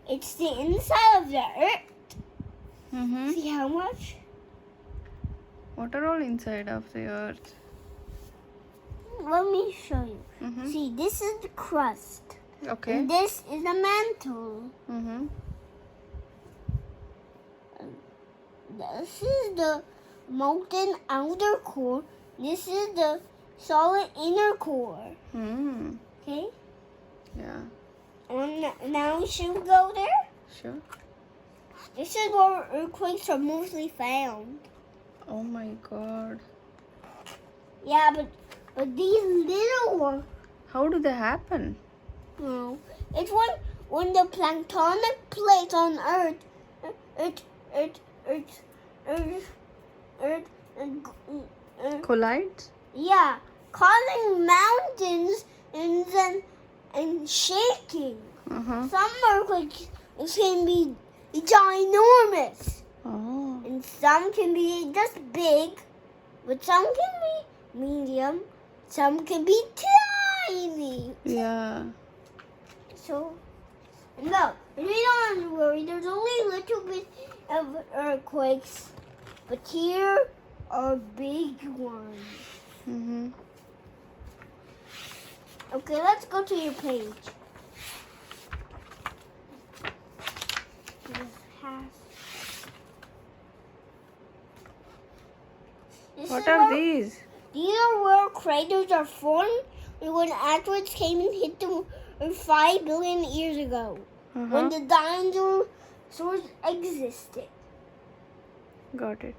It's the inside of the earth. Mm-hmm. See how much? What are all inside of the earth? Let me show you. Mm-hmm. See, this is the crust. Okay. And this is the mantle. Mm-hmm. This is the molten outer core. This is the solid inner core. Mm. Okay? Yeah. And now should we go there? Sure. This is where earthquakes are mostly found. Oh my God. Yeah, but these little ones, How do they happen? no. It's when the planktonic plates on Earth, Collides? yeah, causing mountains and shaking. Uh-huh. Some earthquakes can be ginormous, Oh. and some can be just big, but some can be medium, some can be tiny. Yeah. So, no, we don't have to worry. There's only a little bit of earthquakes, but here are big ones. Mm-hmm. Okay, let's go to your page. What are these? These are where craters are formed when asteroids came and hit them 5 billion years ago, when Uh-huh. the dinosaurs existed. Got it.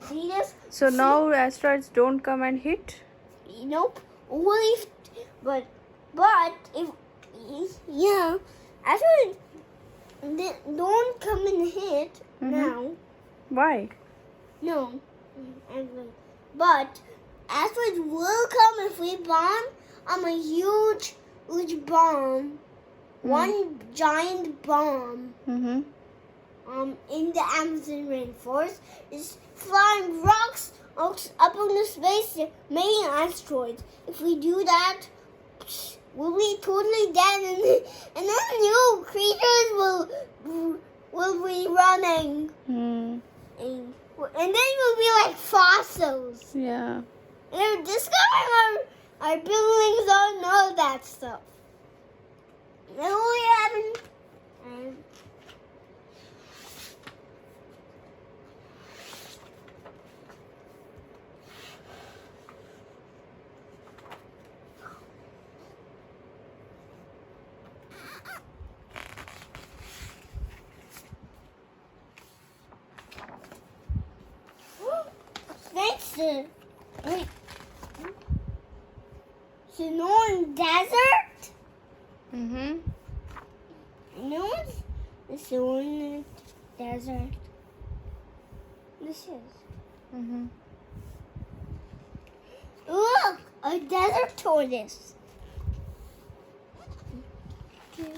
See this? So See? now asteroids don't come and hit? Nope. Only if, but if, yeah, asteroids don't come and hit now. Why? No, actually. But asteroids will come if we bomb a huge bomb. One giant bomb Mm-hmm. in the Amazon rainforest is flying rocks up into space, making asteroids. If we do that, we'll be totally dead, and then new creatures will be running. Mm. And then we'll be like fossils. Yeah. They're discovering our buildings and all that stuff. That only happened. Thanks to Sonoran Desert. Mm-hmm. No one's the Sonoran Desert. This is. Mm-hmm. Look, a desert tortoise.